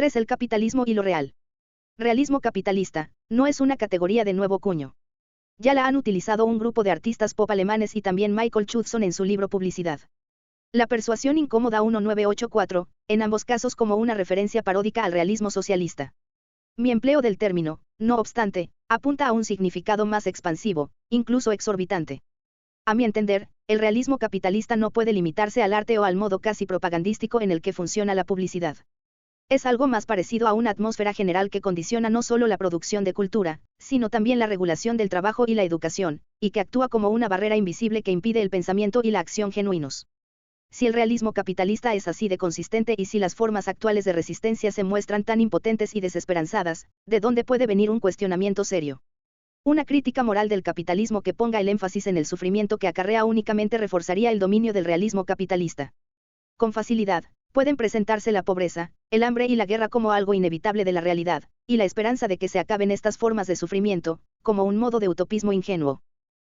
3. El capitalismo y lo real. Realismo capitalista, no es una categoría de nuevo cuño. Ya la han utilizado un grupo de artistas pop alemanes y también Michael Chudson en su libro Publicidad. La persuasión incómoda 1984, en ambos casos como una referencia paródica al realismo socialista. Mi empleo del término, no obstante, apunta a un significado más expansivo, incluso exorbitante. A mi entender, el realismo capitalista no puede limitarse al arte o al modo casi propagandístico en el que funciona la publicidad. Es algo más parecido a una atmósfera general que condiciona no solo la producción de cultura, sino también la regulación del trabajo y la educación, y que actúa como una barrera invisible que impide el pensamiento y la acción genuinos. Si el realismo capitalista es así de consistente y si las formas actuales de resistencia se muestran tan impotentes y desesperanzadas, ¿de dónde puede venir un cuestionamiento serio? Una crítica moral del capitalismo que ponga el énfasis en el sufrimiento que acarrea únicamente reforzaría el dominio del realismo capitalista. Con facilidad, pueden presentarse la pobreza, el hambre y la guerra como algo inevitable de la realidad, y la esperanza de que se acaben estas formas de sufrimiento, como un modo de utopismo ingenuo.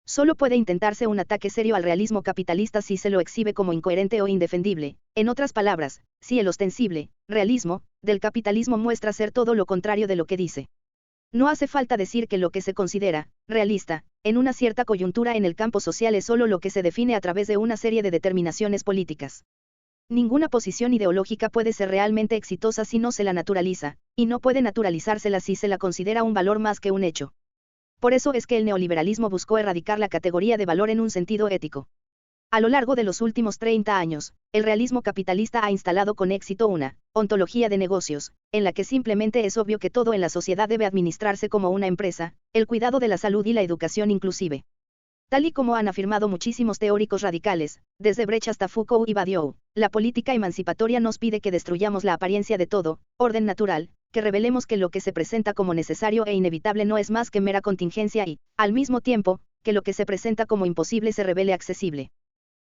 Solo puede intentarse un ataque serio al realismo capitalista si se lo exhibe como incoherente o indefendible, en otras palabras, si el ostensible realismo del capitalismo muestra ser todo lo contrario de lo que dice. No hace falta decir que lo que se considera realista, en una cierta coyuntura en el campo social es solo lo que se define a través de una serie de determinaciones políticas. Ninguna posición ideológica puede ser realmente exitosa si no se la naturaliza, y no puede naturalizársela si se la considera un valor más que un hecho. Por eso es que el neoliberalismo buscó erradicar la categoría de valor en un sentido ético. A lo largo de los últimos 30 años, el realismo capitalista ha instalado con éxito una ontología de negocios, en la que simplemente es obvio que todo en la sociedad debe administrarse como una empresa, el cuidado de la salud y la educación inclusive. Tal y como han afirmado muchísimos teóricos radicales, desde Brecht hasta Foucault y Badiou, la política emancipatoria nos pide que destruyamos la apariencia de todo orden natural, que revelemos que lo que se presenta como necesario e inevitable no es más que mera contingencia y, al mismo tiempo, que lo que se presenta como imposible se revele accesible.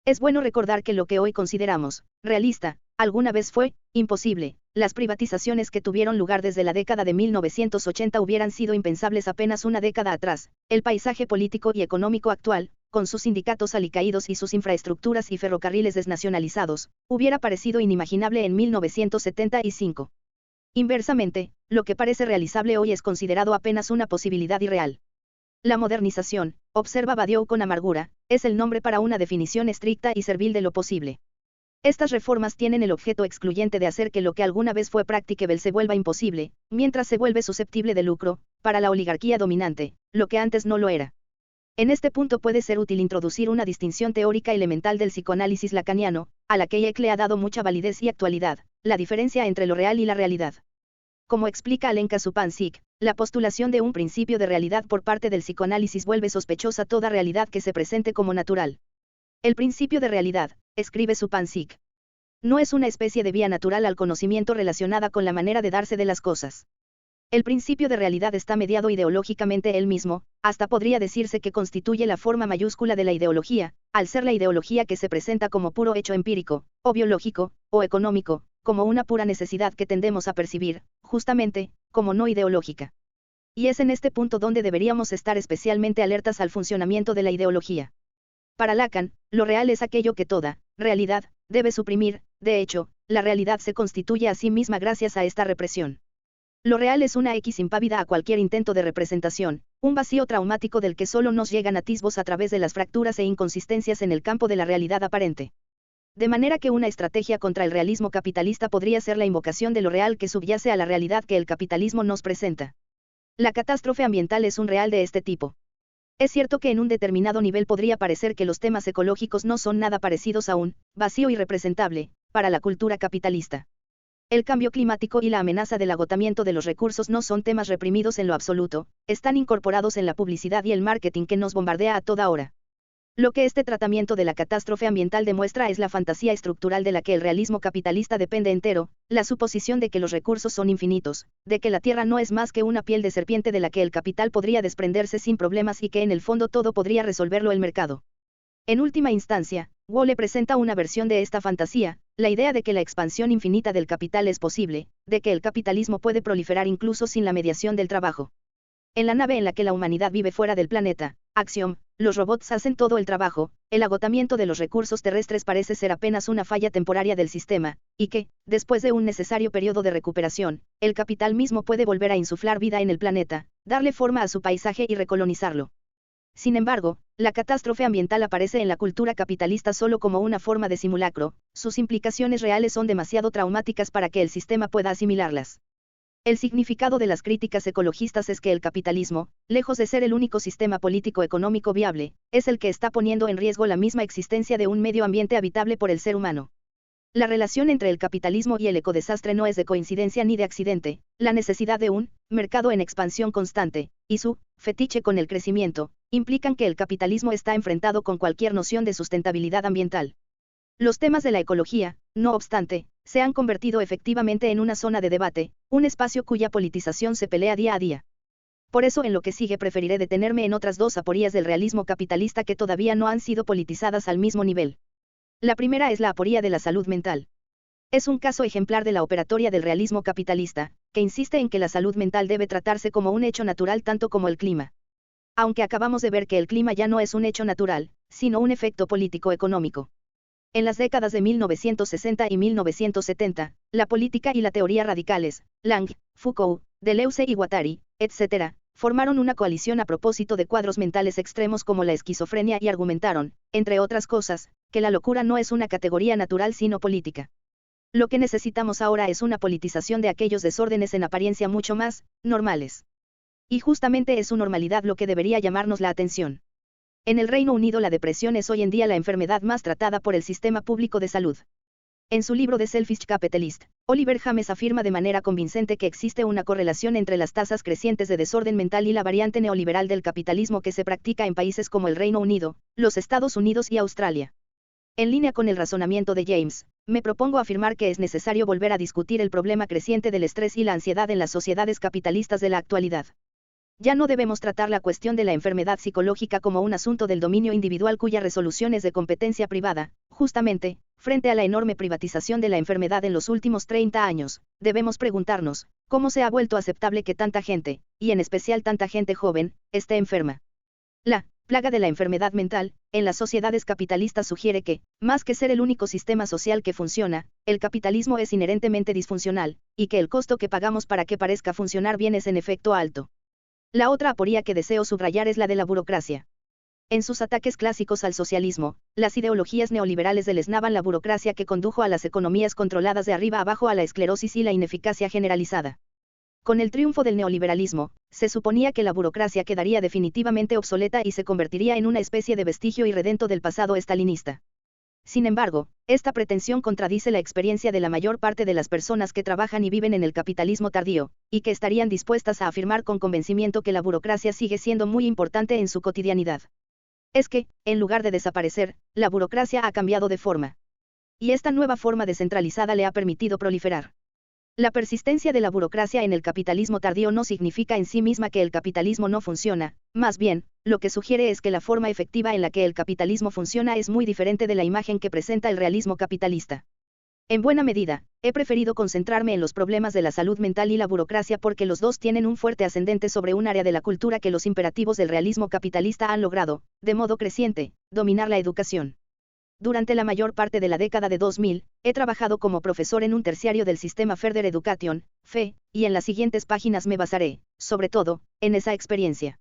Es bueno recordar que lo que hoy consideramos realista, alguna vez fue imposible. Las privatizaciones que tuvieron lugar desde la década de 1980 hubieran sido impensables apenas una década atrás. El paisaje político y económico actual, con sus sindicatos alicaídos y sus infraestructuras y ferrocarriles desnacionalizados, hubiera parecido inimaginable en 1975. Inversamente, lo que parece realizable hoy es considerado apenas una posibilidad irreal. La modernización, observa Badiou con amargura, es el nombre para una definición estricta y servil de lo posible. Estas reformas tienen el objeto excluyente de hacer que lo que alguna vez fue practicable se vuelva imposible, mientras se vuelve susceptible de lucro, para la oligarquía dominante, lo que antes no lo era. En este punto puede ser útil introducir una distinción teórica elemental del psicoanálisis lacaniano, a la que Hayek le ha dado mucha validez y actualidad, la diferencia entre lo real y la realidad. Como explica Alenka Supansik, la postulación de un principio de realidad por parte del psicoanálisis vuelve sospechosa toda realidad que se presente como natural. El principio de realidad, escribe Supansik, no es una especie de vía natural al conocimiento relacionada con la manera de darse de las cosas. El principio de realidad está mediado ideológicamente él mismo, hasta podría decirse que constituye la forma mayúscula de la ideología, al ser la ideología que se presenta como puro hecho empírico, o biológico, o económico, como una pura necesidad que tendemos a percibir, justamente, como no ideológica. Y es en este punto donde deberíamos estar especialmente alertas al funcionamiento de la ideología. Para Lacan, lo real es aquello que toda realidad debe suprimir. De hecho, la realidad se constituye a sí misma gracias a esta represión. Lo real es una X impávida a cualquier intento de representación, un vacío traumático del que solo nos llegan atisbos a través de las fracturas e inconsistencias en el campo de la realidad aparente. De manera que una estrategia contra el realismo capitalista podría ser la invocación de lo real que subyace a la realidad que el capitalismo nos presenta. La catástrofe ambiental es un real de este tipo. Es cierto que en un determinado nivel podría parecer que los temas ecológicos no son nada parecidos a un vacío irrepresentable para la cultura capitalista. El cambio climático y la amenaza del agotamiento de los recursos no son temas reprimidos en lo absoluto, están incorporados en la publicidad y el marketing que nos bombardea a toda hora. Lo que este tratamiento de la catástrofe ambiental demuestra es la fantasía estructural de la que el realismo capitalista depende entero, la suposición de que los recursos son infinitos, de que la tierra no es más que una piel de serpiente de la que el capital podría desprenderse sin problemas y que en el fondo todo podría resolverlo el mercado. En última instancia, Walle presenta una versión de esta fantasía, la idea de que la expansión infinita del capital es posible, de que el capitalismo puede proliferar incluso sin la mediación del trabajo. En la nave en la que la humanidad vive fuera del planeta, Axiom, los robots hacen todo el trabajo, el agotamiento de los recursos terrestres parece ser apenas una falla temporaria del sistema, y que, después de un necesario periodo de recuperación, el capital mismo puede volver a insuflar vida en el planeta, darle forma a su paisaje y recolonizarlo. Sin embargo, la catástrofe ambiental aparece en la cultura capitalista solo como una forma de simulacro, sus implicaciones reales son demasiado traumáticas para que el sistema pueda asimilarlas. El significado de las críticas ecologistas es que el capitalismo, lejos de ser el único sistema político-económico viable, es el que está poniendo en riesgo la misma existencia de un medio ambiente habitable por el ser humano. La relación entre el capitalismo y el ecodesastre no es de coincidencia ni de accidente, la necesidad de un mercado en expansión constante, y su fetiche con el crecimiento, implican que el capitalismo está enfrentado con cualquier noción de sustentabilidad ambiental. Los temas de la ecología, no obstante, se han convertido efectivamente en una zona de debate, un espacio cuya politización se pelea día a día. Por eso en lo que sigue preferiré detenerme en otras dos aporías del realismo capitalista que todavía no han sido politizadas al mismo nivel. La primera es la aporía de la salud mental. Es un caso ejemplar de la operatoria del realismo capitalista, que insiste en que la salud mental debe tratarse como un hecho natural tanto como el clima. Aunque acabamos de ver que el clima ya no es un hecho natural, sino un efecto político-económico. En las décadas de 1960 y 1970, la política y la teoría radicales, Lang, Foucault, Deleuze y Guattari, etc., formaron una coalición a propósito de cuadros mentales extremos como la esquizofrenia y argumentaron, entre otras cosas, que la locura no es una categoría natural sino política. Lo que necesitamos ahora es una politización de aquellos desórdenes en apariencia mucho más normales. Y justamente es su normalidad lo que debería llamarnos la atención. En el Reino Unido la depresión es hoy en día la enfermedad más tratada por el sistema público de salud. En su libro The Selfish Capitalist, Oliver James afirma de manera convincente que existe una correlación entre las tasas crecientes de desorden mental y la variante neoliberal del capitalismo que se practica en países como el Reino Unido, los Estados Unidos y Australia. En línea con el razonamiento de James, me propongo afirmar que es necesario volver a discutir el problema creciente del estrés y la ansiedad en las sociedades capitalistas de la actualidad. Ya no debemos tratar la cuestión de la enfermedad psicológica como un asunto del dominio individual cuya resolución es de competencia privada. Justamente, frente a la enorme privatización de la enfermedad en los últimos 30 años, debemos preguntarnos, ¿cómo se ha vuelto aceptable que tanta gente, y en especial tanta gente joven, esté enferma? La plaga de la enfermedad mental, en las sociedades capitalistas sugiere que, más que ser el único sistema social que funciona, el capitalismo es inherentemente disfuncional, y que el costo que pagamos para que parezca funcionar bien es en efecto alto. La otra aporía que deseo subrayar es la de la burocracia. En sus ataques clásicos al socialismo, las ideologías neoliberales deleznaban la burocracia que condujo a las economías controladas de arriba abajo a la esclerosis y la ineficacia generalizada. Con el triunfo del neoliberalismo, se suponía que la burocracia quedaría definitivamente obsoleta y se convertiría en una especie de vestigio irredento del pasado estalinista. Sin embargo, esta pretensión contradice la experiencia de la mayor parte de las personas que trabajan y viven en el capitalismo tardío, y que estarían dispuestas a afirmar con convencimiento que la burocracia sigue siendo muy importante en su cotidianidad. Es que, en lugar de desaparecer, la burocracia ha cambiado de forma. Y esta nueva forma descentralizada le ha permitido proliferar. La persistencia de la burocracia en el capitalismo tardío no significa en sí misma que el capitalismo no funciona, más bien, lo que sugiere es que la forma efectiva en la que el capitalismo funciona es muy diferente de la imagen que presenta el realismo capitalista. En buena medida, he preferido concentrarme en los problemas de la salud mental y la burocracia porque los dos tienen un fuerte ascendente sobre un área de la cultura que los imperativos del realismo capitalista han logrado, de modo creciente, dominar la educación. Durante la mayor parte de la década de 2000, he trabajado como profesor en un terciario del sistema Further Education, FE, y en las siguientes páginas me basaré, sobre todo, en esa experiencia.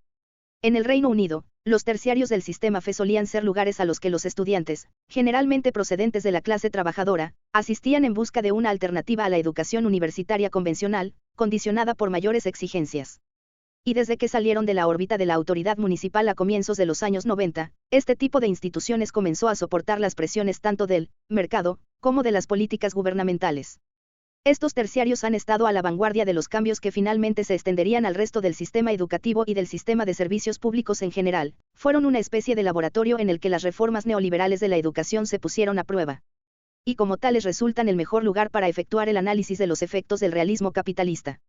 En el Reino Unido, los terciarios del sistema FE solían ser lugares a los que los estudiantes, generalmente procedentes de la clase trabajadora, asistían en busca de una alternativa a la educación universitaria convencional, condicionada por mayores exigencias. Y desde que salieron de la órbita de la autoridad municipal a comienzos de los años 90, este tipo de instituciones comenzó a soportar las presiones tanto del mercado, como de las políticas gubernamentales. Estos terciarios han estado a la vanguardia de los cambios que finalmente se extenderían al resto del sistema educativo y del sistema de servicios públicos en general, fueron una especie de laboratorio en el que las reformas neoliberales de la educación se pusieron a prueba. Y como tales resultan el mejor lugar para efectuar el análisis de los efectos del realismo capitalista.